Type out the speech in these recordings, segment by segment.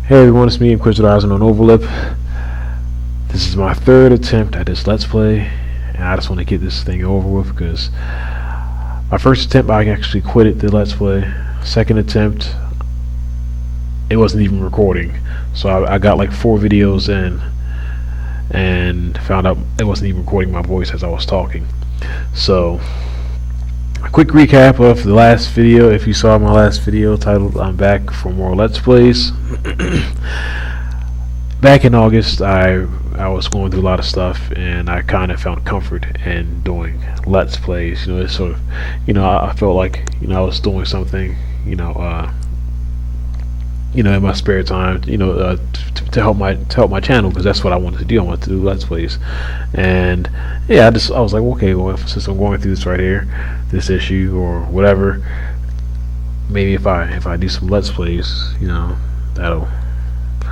Hey everyone, it's me, Inquisitor Eyes on Overlip. This is my third attempt at this Let's Play, and I just want to get this thing over with because my first attempt I actually quitted the Let's Play. Second attempt, it wasn't even recording, so I got like 4 videos in and found out it wasn't even recording my voice as I was talking. So, a quick recap of the last video. If you saw my last video titled "I'm back for more Let's Plays," back in August I was going through a lot of stuff, and I kind of found comfort in doing Let's Plays. It's sort of, I felt like I was doing something, in my spare time, to help my channel, because that's what I wanted to do. I wanted to do Let's Plays, and yeah, I was like, okay, well, since I'm going through this right here, this issue or whatever, maybe if I do some Let's Plays, that'll,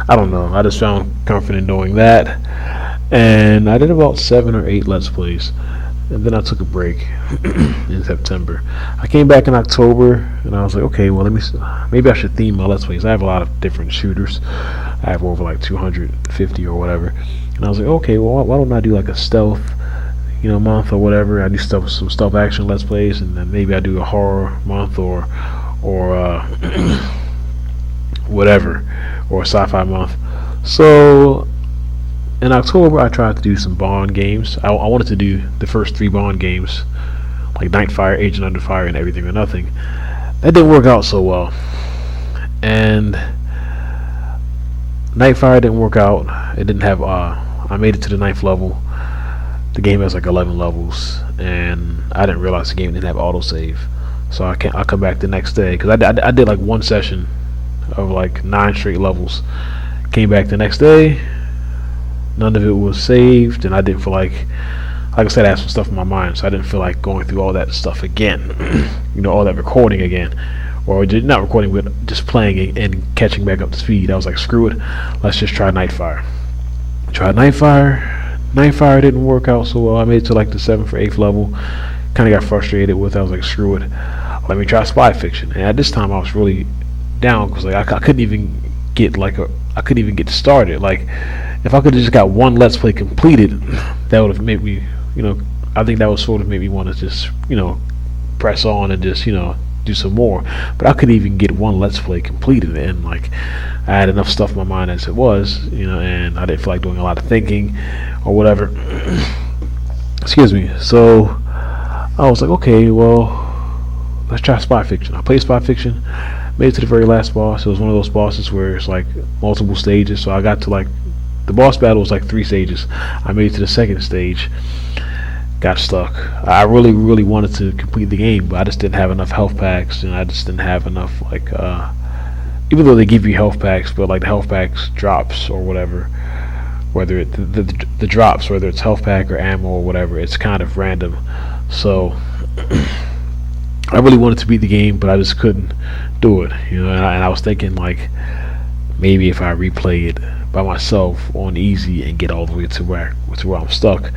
I don't know. I just found comfort in doing that, and I did about 7 or 8 Let's Plays. And then I took a break in September. I came back in October, and I was like, okay, well, maybe I should theme my Let's Plays. I have a lot of different shooters. I have over like 250 or whatever. And I was like, okay, well, why don't I do like a stealth, month or whatever? I do some stealth action Let's Plays, and then maybe I do a horror month or whatever, or a sci-fi month. So in October, I tried to do some Bond games. I wanted to do the first 3 Bond games, like Nightfire, Agent Under Fire, and Everything or Nothing. That didn't work out so well. And Nightfire didn't work out. It didn't have, I made it to the 9th level. The game has like 11 levels, and I didn't realize the game didn't have autosave. So I come back the next day, because I did like one session of like 9 straight levels. Came back the next day. None of it was saved, and I didn't feel like I said, I had some stuff in my mind, so I didn't feel like going through all that stuff again. All that recording again, or not recording, but just playing it and catching back up to speed. I was like, screw it, let's just try Nightfire. Tried Nightfire. Nightfire didn't work out so well. I made it to like the 7th or 8th level. Kind of got frustrated with it. I was like, screw it, let me try Spy Fiction. And at this time, I was really down, because like I couldn't even get started. Like, if I could have just got one Let's Play completed, that would have made me, I think that would sort of made me want to just, press on and just, do some more. But I couldn't even get one Let's Play completed, and like, I had enough stuff in my mind as it was, and I didn't feel like doing a lot of thinking or whatever. Excuse me. So I was like, okay, well, let's try Spy Fiction. I played Spy Fiction, made it to the very last boss. It was one of those bosses where it's like multiple stages, so I got to like, the boss battle was like 3 stages. I made it to the 2nd stage, got stuck. I really wanted to complete the game, but I just didn't have enough health packs, and I just didn't have enough, like, even though they give you health packs, but like the health packs drops or whatever, whether the drops, whether it's health pack or ammo or whatever, it's kind of random. So I really wanted to beat the game, but I just couldn't do it, and I was thinking, like, maybe if I replay it by myself on easy and get all the way to where I'm stuck,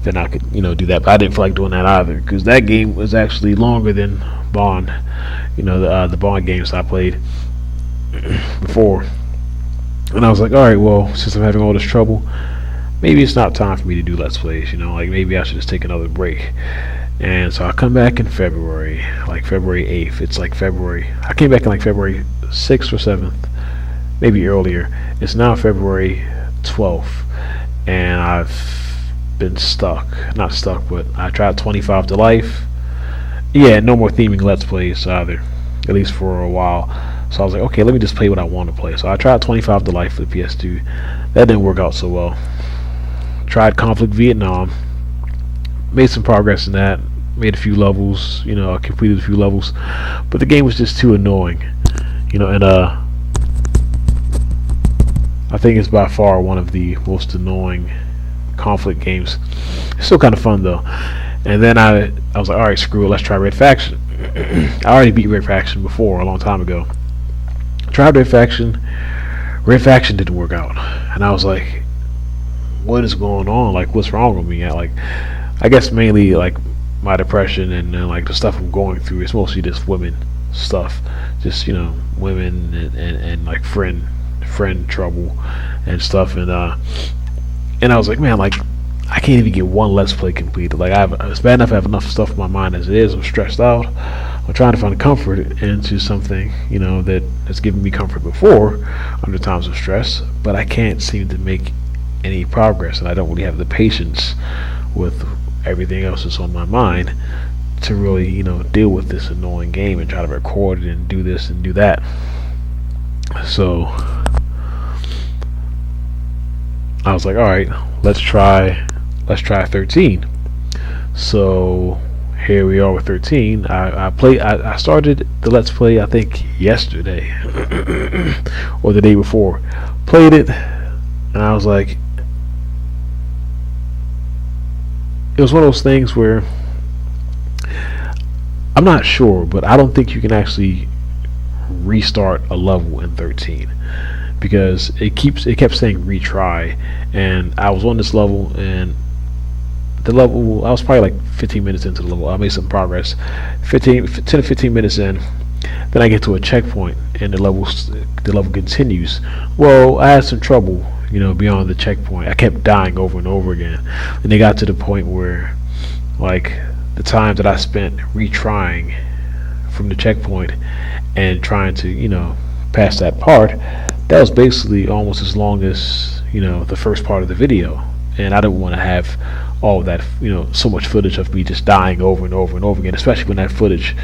then I could, do that. But I didn't feel like doing that either, because that game was actually longer than Bond, the Bond games I played before. And I was like, alright, well, since I'm having all this trouble, maybe it's not time for me to do Let's Plays, like maybe I should just take another break. And so I come back in February, like February 8th. It's like I came back in like February 6th or 7th, maybe earlier. It's now February 12th, and I've been not stuck, but I tried 25 to life. Yeah, no more theming Let's Plays either, at least for a while. So I was like, okay, let me just play what I want to play. So I tried 25 to life for the PS2. That didn't work out so well. Tried Conflict Vietnam, made some progress in that, made a few levels, I completed a few levels, but the game was just too annoying, and I think it's by far one of the most annoying conflict games. It's still kind of fun though. And then I was like, alright, screw it, let's try Red Faction. I already beat Red Faction before, a long time ago. Tried Red Faction. Red Faction didn't work out, and I was like, what is going on? Like, what's wrong with me? I guess mainly like my depression and like the stuff I'm going through. It's mostly just women stuff, just women and like friend friend trouble and stuff, and I was like, man, like I can't even get one Let's Play completed. Like it's bad enough I have enough stuff in my mind as it is. I'm stressed out. I'm trying to find comfort into something, that has given me comfort before under times of stress, but I can't seem to make any progress, and I don't really have the patience with everything else that's on my mind to really, deal with this annoying game and try to record it and do this and do that. So I was like, all right, let's try 13. So here we are with 13. I started the Let's Play, I think, yesterday or the day before. Played it, and I was like, it was one of those things where I'm not sure, but I don't think you can actually restart a level in 13, because it kept saying retry, and I was on this level, and the level, I was probably like 15 minutes into the level. I made some progress. 10 to 15 minutes in, then I get to a checkpoint, and the level continues. Well, I had some trouble, beyond the checkpoint. I kept dying over and over again, and they got to the point where, like, the time that I spent retrying from the checkpoint and trying to, pass that part, that was basically almost as long as, the first part of the video. And I didn't want to have all that, so much footage of me just dying over and over and over again, especially when that footage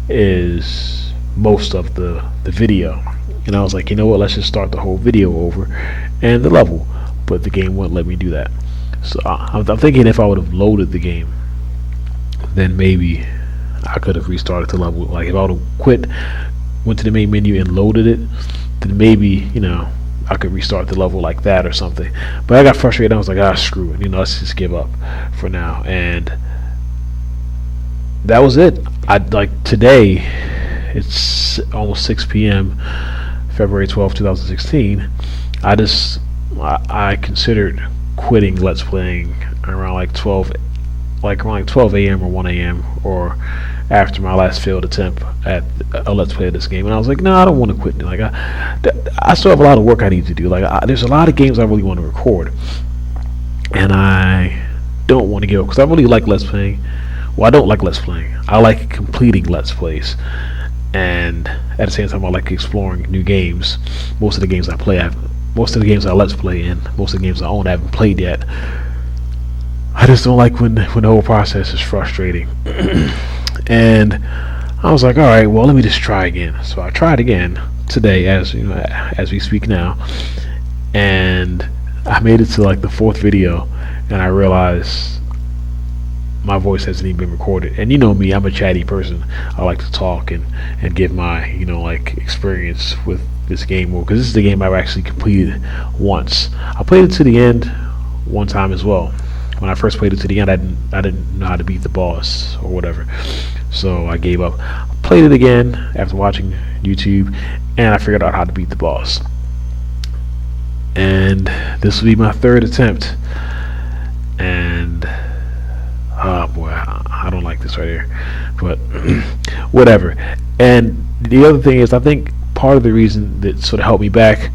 is most of the video. And I was like, you know what, let's just start the whole video over and the level. But the game wouldn't let me do that. So I'm thinking if I would have loaded the game, then maybe I could have restarted the level. Like if I would have quit, went to the main menu and loaded it, then maybe, I could restart the level like that or something. But I got frustrated. I was like, screw it. Let's just give up for now. And that was it. Today, it's almost 6 p.m., February 12, 2016. I considered quitting Let's Playing around like 12 a.m. or 1 a.m. or after my last failed attempt at a Let's Play of this game. And I was like, no, I don't want to quit. Like I still have a lot of work I need to do. Like there's a lot of games I really want to record, and I don't want to give up because I really like Let's Playing. Well, I don't like Let's Playing. I like completing Let's Plays, and at the same time, I like exploring new games. Most of the games I Let's Play, and most of the games I own, I haven't played yet. I just don't like when the whole process is frustrating. And I was like, all right, well, let me just try again. So I tried again today, as we speak now, and I made it to like the 4th video, and I realized my voice hasn't even been recorded. And you know me, I'm a chatty person. I like to talk and give my experience with this game, because this is the game I've actually completed once. I played it to the end one time as well. When I first played it to the end, I didn't know how to beat the boss or whatever, so I gave up. I played it again after watching YouTube, and I figured out how to beat the boss. And this will be my 3rd attempt. And oh boy, I don't like this right here, but whatever. And the other thing is, I think part of the reason that sort of held me back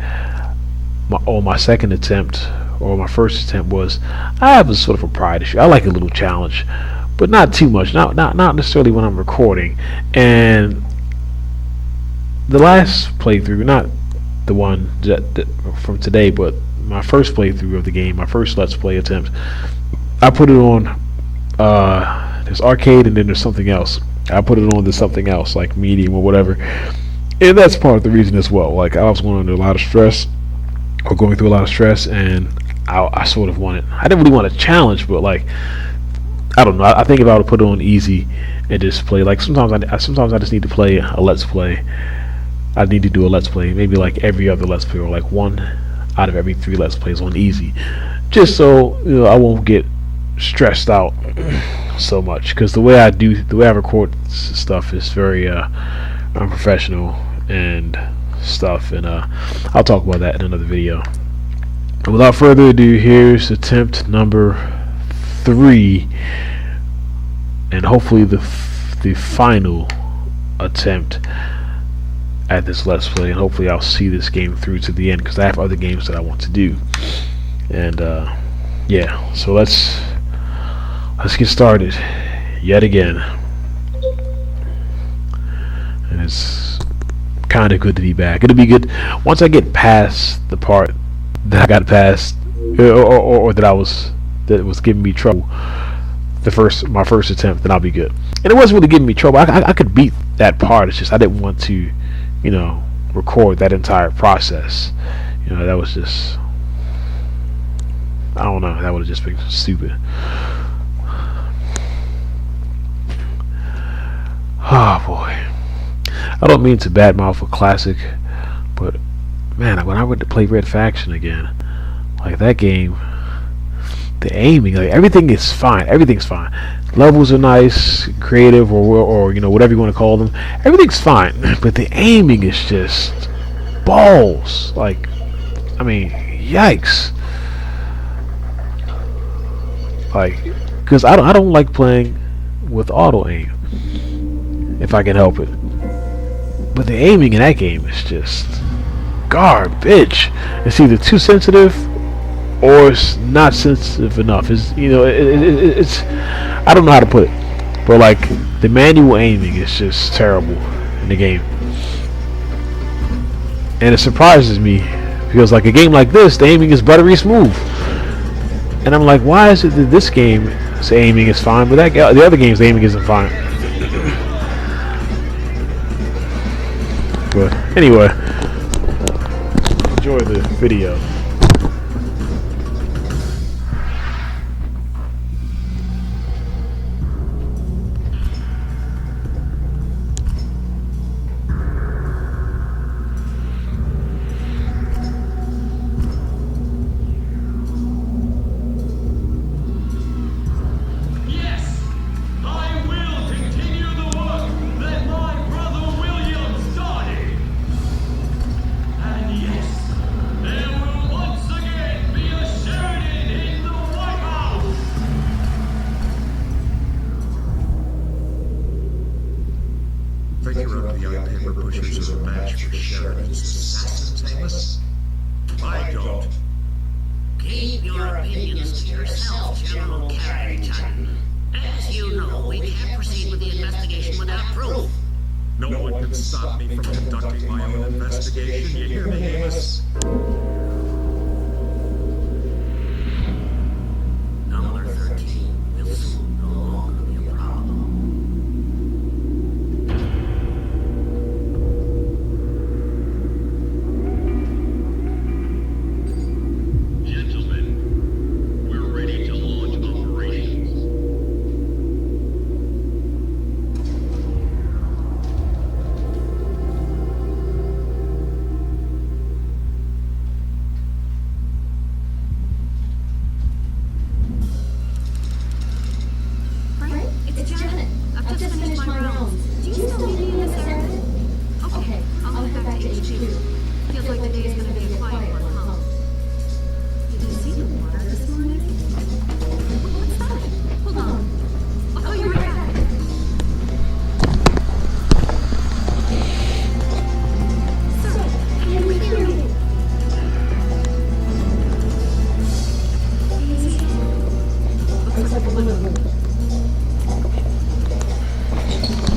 on my second attempt, or my first attempt, was I have a sort of a pride issue. I like a little challenge, but not too much. Not necessarily when I'm recording. And the last playthrough, not the one that from today, but my first playthrough of the game, my first Let's Play attempt, I put it on. There's arcade, and then there's something else. I put it on to something else, like medium or whatever. And that's part of the reason as well. Like I was going under a lot of stress, or going through a lot of stress, and I sort of wanted, I didn't really want a challenge, but like, I don't know, I think if I would put it on easy and just play, like sometimes I just need to play a Let's Play. I need to do a Let's Play, maybe like every other Let's Play, or like 1 out of every 3 Let's Plays on easy, just so I won't get stressed out so much, because the way I record stuff is very unprofessional and stuff, and I'll talk about that in another video. And without further ado, here's attempt number 3, and hopefully the final attempt at this Let's Play, and hopefully I'll see this game through to the end because I have other games that I want to do. And yeah, so let's get started yet again. And it's kind of good to be back. It'll be good once I get past the part that I got past, or that was giving me trouble. My first attempt, then I'll be good. And it wasn't really giving me trouble. I could beat that part. It's just I didn't want to, record that entire process. That was just, I don't know. That would have just been stupid. Oh boy. I don't mean to badmouth a classic, but man, when I went to play Red Faction again, like that game, the aiming, like everything is fine. Everything's fine. Levels are nice, creative, or whatever you want to call them. Everything's fine, but the aiming is just balls. Like, I mean, yikes. Like, because I don't like playing with auto aim if I can help it. But the aiming in that game is just garbage. It's either too sensitive or it's not sensitive enough. It's I don't know how to put it, but like the manual aiming is just terrible in the game, and it surprises me because like a game like this, the aiming is buttery smooth, and I'm like, why is it that this game's aiming is fine, but the other game's aiming isn't fine? But anyway, enjoy the video. Figure out the young paper pushers as a match for Sheridan's assassins, Amos? I don't. Keep your opinions to yourself, General Carrington. As you know, we can't proceed with the investigation without proof. No one can stop me from conducting my own investigation, you hear me, Amos? Number 13 will soon no longer be a problem.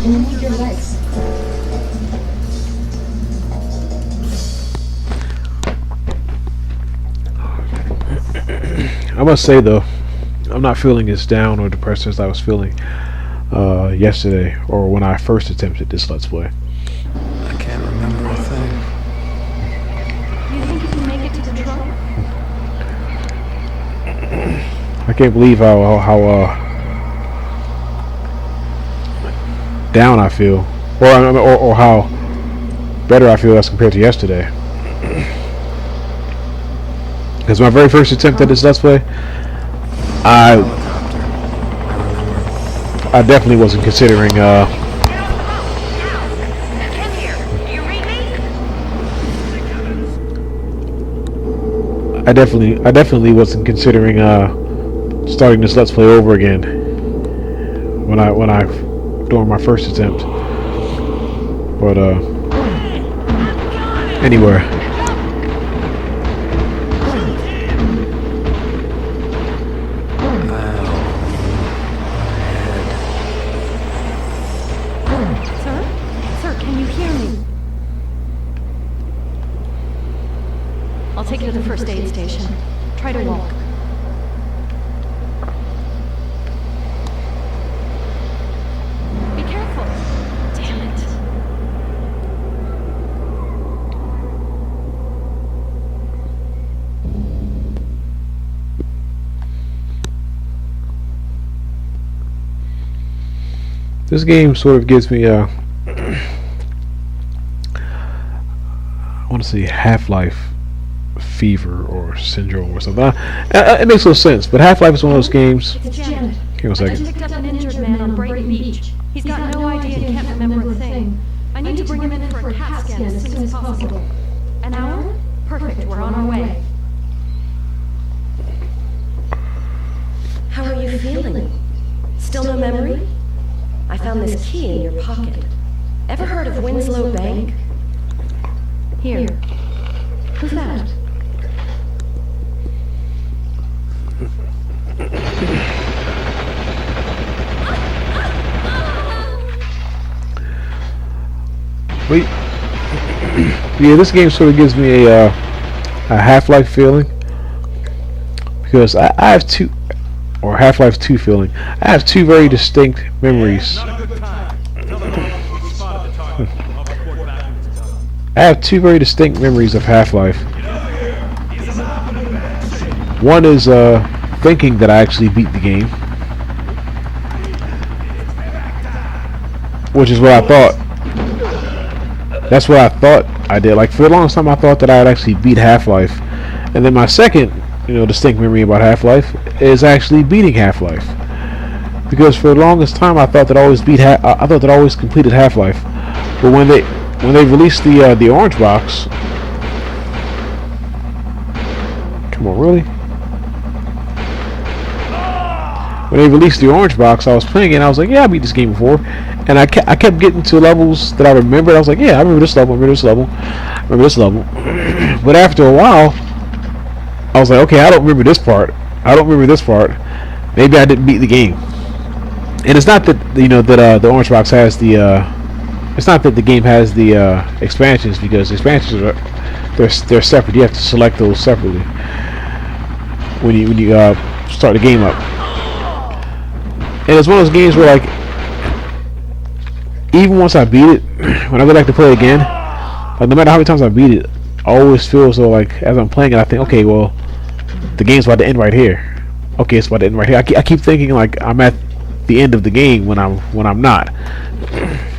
Move your legs. I must say though, I'm not feeling as down or depressed as I was feeling yesterday or when I first attempted this Let's Play. I can't remember a thing. You think you can make it to the truck? I can't believe how down I feel, or how better I feel as compared to yesterday. Because my very first attempt at this Let's Play, I definitely wasn't considering I definitely wasn't considering starting this Let's Play over again when I during my first attempt. But Anywhere. Sir? Sir, can you hear me? I'll take you to the first aid station. Try to walk. Be careful. Damn it. This game sort of gives me I want to say Half-Life fever or syndrome or something. It makes no sense, but Half-Life is one of those games. It's Janet. Hang on a I second. just picked up an injured man on Brighton Beach. He's got no idea and can't remember a thing. I need to bring him in for a CAT scan as soon as possible. An hour? Perfect, we're on our way. How are you feeling? Still no memory? I found this key in your pocket. Ever heard of Winslow Bank? Here. Who's that? Wait. Yeah, this game sort of gives me a Half-Life feeling because I have two, or Half-Life 2 feeling. I have two very distinct memories. I have two very distinct memories of Half-Life. One is thinking that I actually beat the game, which is what I thought. That's what I thought I did. Like, for the longest time, I thought that I would actually beat Half-Life. And then my second, distinct memory about Half-Life is actually beating Half-Life. Because for the longest time, I thought that I always I thought that I always completed Half-Life. But when they released the orange box, come on, really? When they released the orange box, I was playing it and I was like, yeah, I beat this game before. And I kept getting to levels that I remembered. I was like, yeah, I remember this level, I remember this level. But after a while, I was like, okay, I don't remember this part. Maybe I didn't beat the game. And it's not that, that the orange box has the, it's not that the game has the expansions, because the expansions they're separate. You have to select those separately when you start the game up. And it's one of those games where, like, even once I beat it, when I go back to play it again, like, no matter how many times I beat it, I always feel as though, like, as I'm playing it, I think, okay, well, the game's about to end right here. Okay, it's about to end right here. I keep thinking like I'm at the end of the game when I'm not.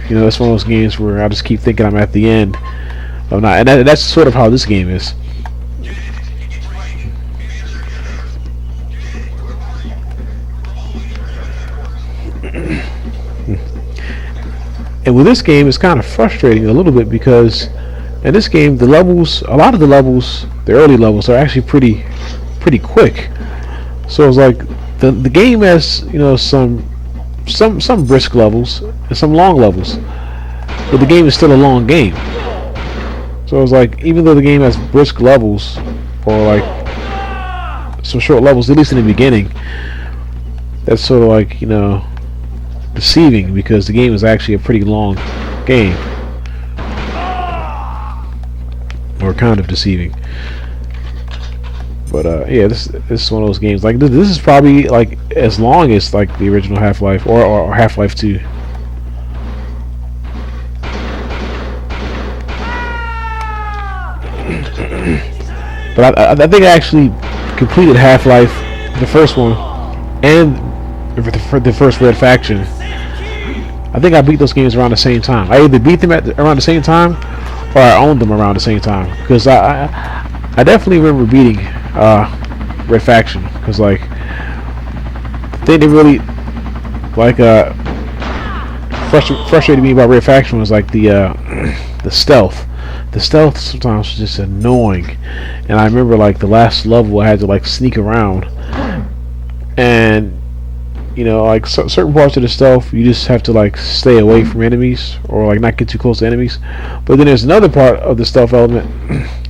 It's one of those games where I just keep thinking I'm at the end. I'm not, and that's sort of how this game is. And with this game, it's kind of frustrating a little bit because in this game, a lot of the levels, the early levels, are actually pretty quick. So it's like the game has some brisk levels and some long levels, but the game is still a long game. So it's like, even though the game has brisk levels or like some short levels, at least in the beginning, that's sort of like deceiving, because the game is actually a pretty long game, or kind of deceiving. But yeah, this is one of those games. Like, this is probably like as long as like the original Half-Life or Half-Life 2. But I think I actually completed Half-Life, the first one, and the first Red Faction. I think I beat those games around the same time. I either beat them around the same time, or I owned them around the same time. Because I definitely remember beating Red Faction. Because like, the thing that really like frustrated me about Red Faction was like the stealth. The stealth sometimes was just annoying. And I remember like the last level I had to like sneak around, and like certain parts of the stealth, you just have to like stay away from enemies or like not get too close to enemies. But then there's another part of the stealth element,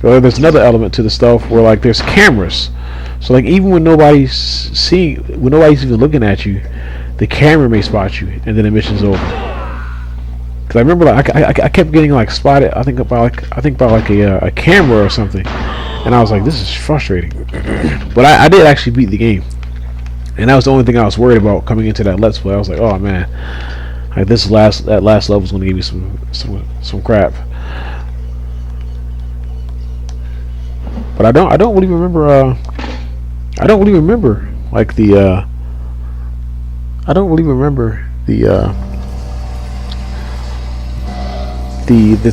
or there's another element to the stealth where like there's cameras. So like even when nobody's even looking at you, the camera may spot you, and then the mission's over. Cause I remember like I kept getting like spotted. I think by like a camera or something, and I was like, this is frustrating. But I did actually beat the game. And that was the only thing I was worried about coming into that Let's Play. I was like, oh man, like that last level is going to give me some crap. But I don't really remember. I don't really remember like the. I don't really remember the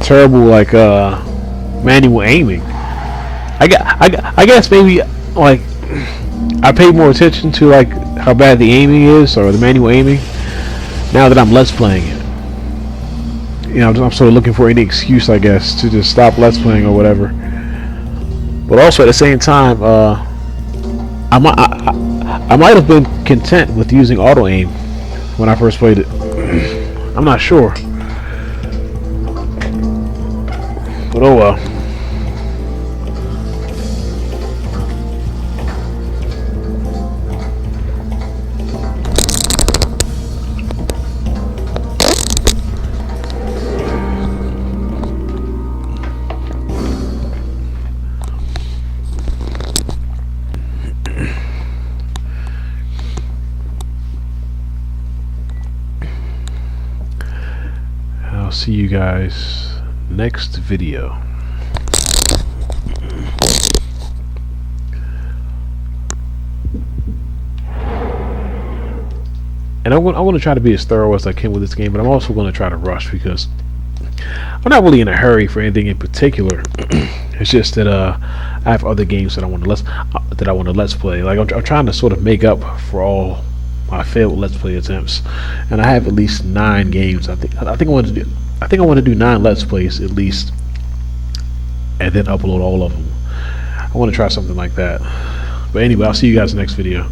terrible like manual aiming. I guess maybe like. I pay more attention to like how bad the aiming is or the manual aiming now that I'm Let's Playing it. I'm sort of looking for any excuse, I guess, to just stop Let's Playing or whatever. But also at the same time, I might have been content with using auto aim when I first played it. I'm not sure, but oh well. See you guys next video. And I'm going to try to be as thorough as I can with this game, but I'm also going to try to rush because I'm not really in a hurry for anything in particular. It's just that I have other games that I want to let's play. Like I'm trying to sort of make up for all my failed Let's Play attempts, and I have at least 9 games. I think I want to do 9 Let's Plays at least, and then upload all of them. I want to try something like that. But anyway, I'll see you guys next video.